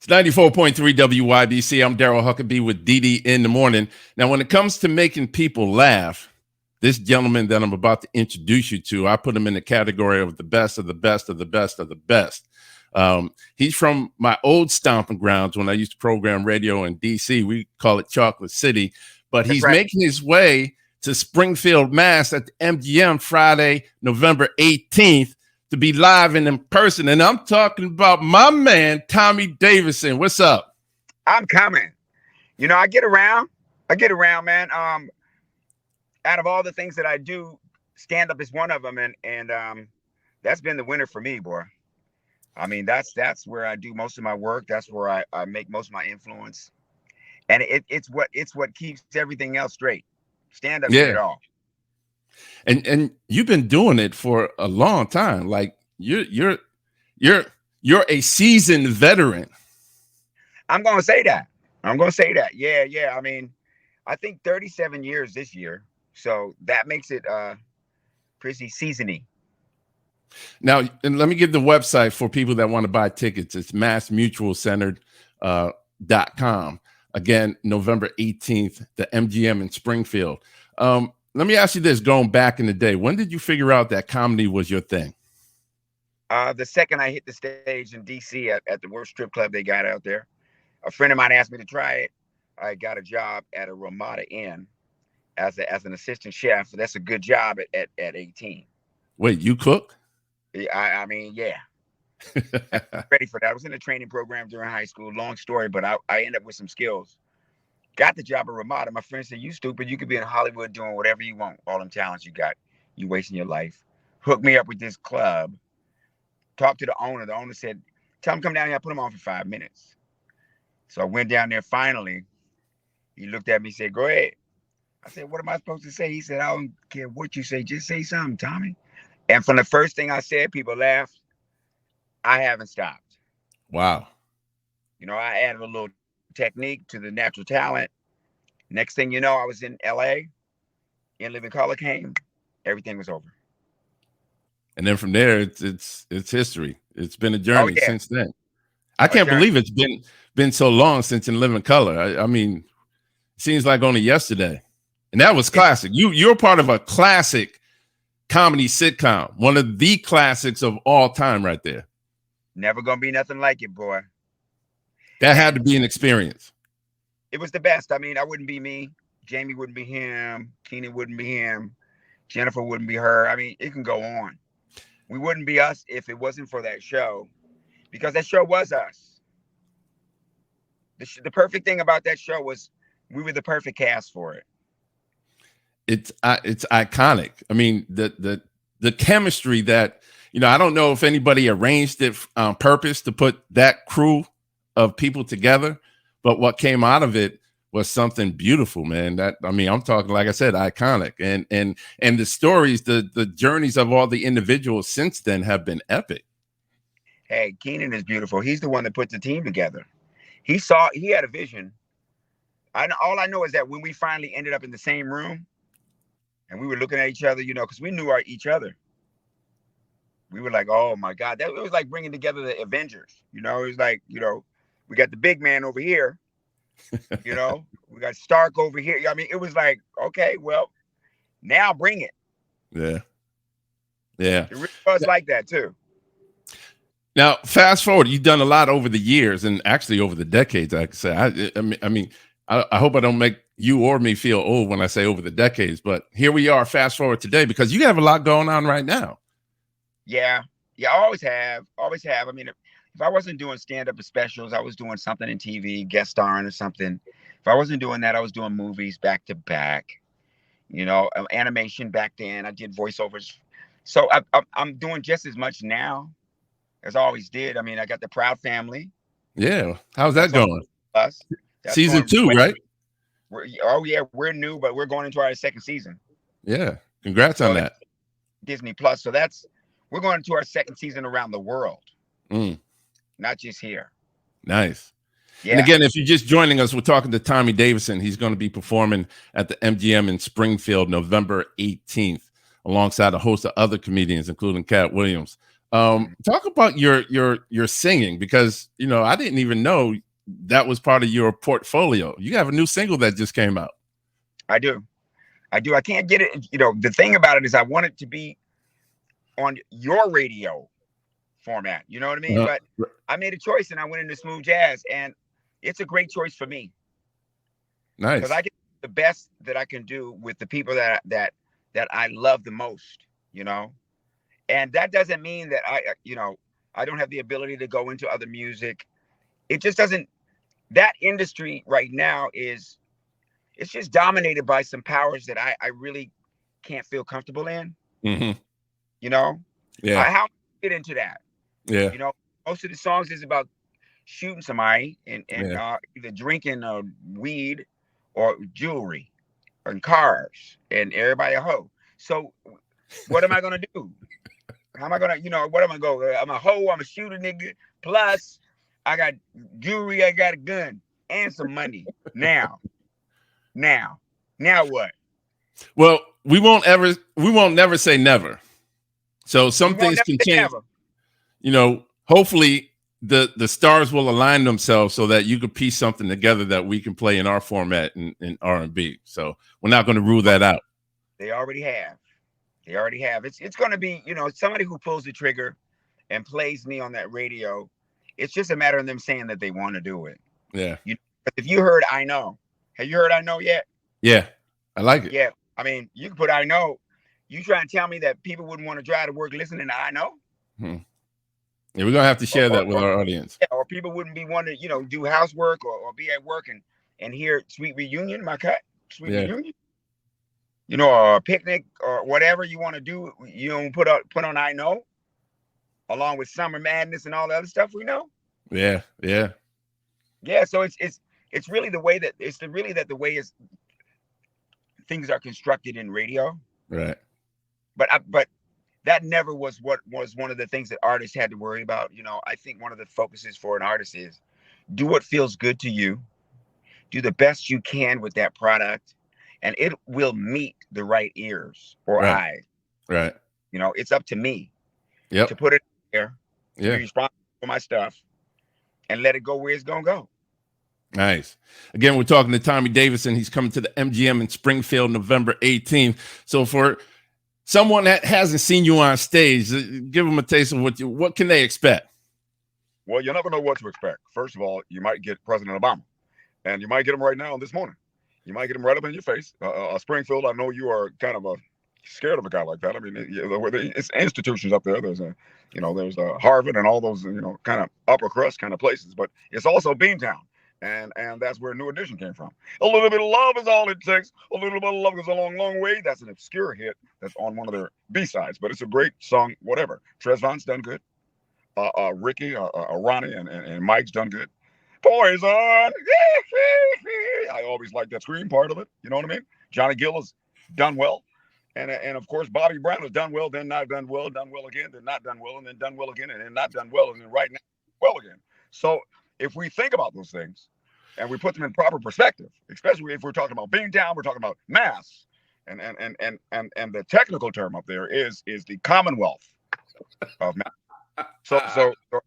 It's 94.3 WYBC. I'm Daryl Huckabee with DD in the morning. Now, when it comes to making people laugh, this gentleman that I'm about to introduce you to, I put him in the category of the best of the best of the best of the best. He's from my old stomping grounds when I used to program radio in DC. We call it Chocolate City, but That's he's right. making his way to Springfield, Mass at the MGM Friday, November 18th to be live and in person. And I'm talking about my man, Tommy Davidson. What's up? I'm coming. I get around. Man. Out of all the things that I do, stand up is one of them, and that's been the winner for me, boy. I mean, that's where I do most of my work. That's where I make most of my influence, and it's what keeps everything else straight. Stand up did Yeah. it all. And you've been doing it for a long time. Like you're a seasoned veteran. I'm gonna say that. Yeah. I mean, I think 37 years this year, so that makes it pretty seasony. Now, and let me give the website for people that want to buy tickets. It's massmutualcentered.com. Again, November 18th, the MGM in Springfield. Let me ask you this, going back in the day, when did you figure out that comedy was your thing? The second I hit the stage in DC at the worst strip club they got out there, a friend of mine asked me to try it. I got a job at a Ramada Inn as an assistant chef. That's a good job at 18. Wait, you cook? I mean, yeah. Ready for that. I was in a training program during high school. Long story, but I ended up with some skills. Got the job at Ramada. My friend said, "You stupid. You could be in Hollywood doing whatever you want. All them talents you got. You wasting your life." Hooked me up with this club. Talked to the owner. The owner said, "Tell him come down here. I put him on for 5 minutes." So I went down there finally. He looked at me and said, "Go ahead." I said, "What am I supposed to say?" He said, "I don't care what you say. Just say something, Tommy." And from the first thing I said, people laughed. I haven't stopped. Wow. I added a little technique to the natural talent. Next thing you know, I was in LA. In Living Color came. Everything was over. And then from there, it's history. It's been a Oh journey yeah, since then. I a can't journey. believe it's been so long since In Living Color. I mean, it seems like only yesterday. And that was classic. You're part of a classic comedy sitcom, one of the classics of all time right there. Never gonna be nothing like it, boy. That had And to be an experience. it was the best. I mean, I wouldn't be me. Jamie wouldn't be him. Keenan wouldn't be him. Jennifer wouldn't be her. I mean, it can go on. We wouldn't be us if it wasn't for that show, because that show was us. The perfect thing about that show was we were the perfect cast for it. It's iconic. I mean, the chemistry that, I don't know if anybody arranged it on purpose to put that crew of people together, but what came out of it was something beautiful, man. I'm talking, like I said, iconic. And the stories, the journeys of all the individuals since then have been epic. Hey, Keenan is beautiful. He's the one that put the team together. He had a vision. All I know is that when we finally ended up in the same room and we were looking at each other, because we knew each other. We were like, oh my God, it was like bringing together the Avengers. It was like, we got the big man over here, we got Stark over here. I mean, it was like, okay, well, now bring it. Yeah. Yeah. It really was like that too. Now, fast forward, you've done a lot over the years and actually over the decades, I could say. I hope I don't make you or me feel old when I say over the decades, but here we are, fast forward today, because you have a lot going on right now. Yeah. I always have. I mean, if I wasn't doing stand-up specials, I was doing something in TV, guest starring or something. If I wasn't doing that, I was doing movies back to back, animation back then. I did voiceovers. So I'm doing just as much now as I always did. I mean, I got the Proud Family. Yeah. How's that going? Plus, Season 2, right? We're new, but we're going into our second season. Yeah. Congrats on that. Disney Plus. So we're going into our second season around the world. Not just here. Nice. Yeah. And again, if you're just joining us, we're talking to Tommy Davidson. He's going to be performing at the MGM in Springfield, November 18th, alongside a host of other comedians, including Cat Williams. Talk about your singing, because I didn't even know that was part of your portfolio. You have a new single that just came out. I do. I do. I can't get it. The thing about it is I want it to be on your radio format. You know what I mean? Uh, But I made a choice and I went into smooth jazz, and it's a great choice for me because nice. I get the best that I can do with the people that I love the most. You know, and that doesn't mean that I don't have the ability to go into other music. It just doesn't. That industry right now it's just dominated by some powers that I really can't feel comfortable in. Hmm. You know, Yeah. how get into that? Yeah. You know, most of the songs is about shooting somebody and Yeah. either drinking weed or jewelry and cars and everybody a hoe. So what am I gonna do? How am I gonna, what am I gonna go? I'm a hoe, I'm a shooter nigga. Plus, I got jewelry, I got a gun and some money. Now, now what? Well, we won't never say never. So We some won't things never can say change. never. Hopefully the stars will align themselves so that you could piece something together that we can play in our format in R&B. So we're not going to rule that out. They already have. They already have. It's gonna be, somebody who pulls the trigger and plays me on that radio. It's just a matter of them saying that they want to do it. Yeah. You, if you heard "I Know," have you heard "I Know" yet? Yeah. I like it. Yeah, I mean, you can put "I Know." You try and tell me that people wouldn't want to drive to work listening to "I Know," Hmm. Yeah, we're going to have to or share or, that with or, our audience. yeah, or people wouldn't be wanting to, do housework or be at work and hear "Sweet Reunion," my cut, "Sweet Yeah. Reunion," or a picnic or whatever you want to do. Put on "I Know" along with "Summer Madness" and all the other stuff we know. Yeah. Yeah. Yeah, so it's really the way that the way is things are constructed in radio. Right. But that never was what was one of the things that artists had to worry about. I think one of the focuses for an artist is do what feels good to you, do the best you can with that product, and it will meet the right ears or Right. eyes. Right. It's up to me to Yep. put it there, to be Yeah. responsible for my stuff, and let it go where it's gonna go. Nice. Again, we're talking to Tommy Davidson. He's coming to the MGM in Springfield, November 18th. So for someone that hasn't seen you on stage, give them a taste of what can they expect? Well, you never know what to expect. First of all, you might get President Obama, and you might get him right now this morning. You might get him right up in your face. Springfield, I know you are kind of scared of a guy like that. I mean, it's institutions up there. There's Harvard and all those, kind of upper crust kind of places, but it's also Beantown. And that's where New Edition came from. A little bit of love is all it takes. A little bit of love goes a long, long way. That's an obscure hit that's on one of their B-sides, but it's a great song, whatever. Trezvan's done good. Ricky, Ronnie, and Mike's done good. Poison. I always like that scream part of it. You know what I mean? Johnny Gill has done well. And of course, Bobby Brown has done well, then not done well again, then not done well, and then done well again, and then not done well, and then right now, well again. So if we think about those things and we put them in proper perspective, especially if we're talking about being down, we're talking about mass, and the technical term up there is the Commonwealth of mass. So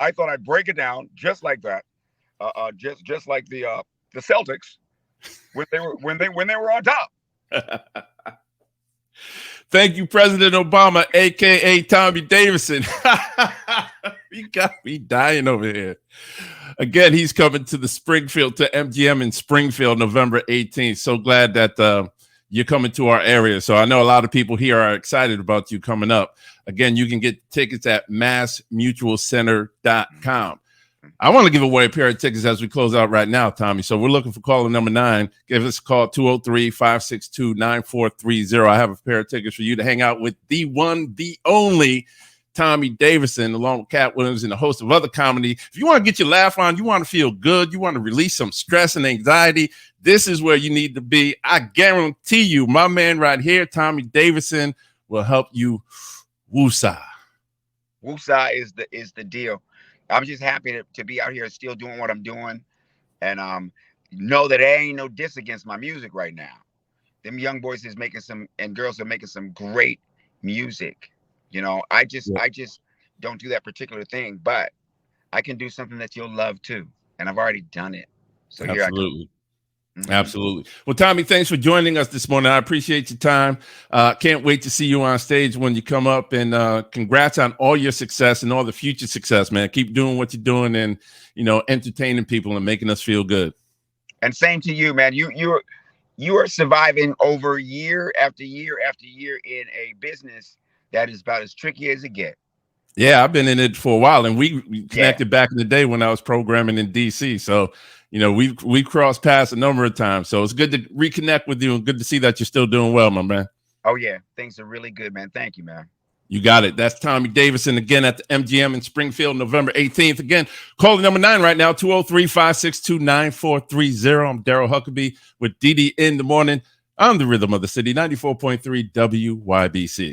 I thought I'd break it down just like that, just like the Celtics when they were on top. Thank you, President Obama, aka Tommy Davidson. You got me dying over here. Again, he's coming to MGM in Springfield, November 18th. So glad that you're coming to our area. So I know a lot of people here are excited about you coming up. Again, you can get tickets at massmutualcenter.com. I want to give away a pair of tickets as we close out right now, Tommy. So we're looking for caller number 9. Give us a call, 203-562-9430. I have a pair of tickets for you to hang out with the one, the only Tommy Davidson, along with Cat Williams and a host of other comedy. If you want to get your laugh on, you want to feel good, you want to release some stress and anxiety, this is where you need to be. I guarantee you, my man right here, Tommy Davidson, will help you woosah. Woosah is the deal. I'm just happy to be out here still doing what I'm doing, and know that there ain't no diss against my music right now. Them young boys and girls are making some great music. I just don't do that particular thing, but I can do something that you'll love too. And I've already done it. So here I go. Absolutely. Absolutely. Well, Tommy, thanks for joining us this morning. I appreciate your time. Can't wait to see you on stage when you come up, and congrats on all your success and all the future success, man. Keep doing what you're doing and, entertaining people and making us feel good. And same to you, man. You are surviving over year after year after year in a business that is about as tricky as it gets. Yeah, I've been in it for a while, and we connected back in the day when I was programming in DC. So, we've crossed paths a number of times. So it's good to reconnect with you and good to see that you're still doing well, my man. Oh, yeah. Things are really good, man. Thank you, man. You got it. That's Tommy Davidson again at the MGM in Springfield, November 18th. Again, call the number 9 right now, 203-562-9430. I'm Daryl Huckabee with DD in the morning on the Rhythm of the City, 94.3 WYBC.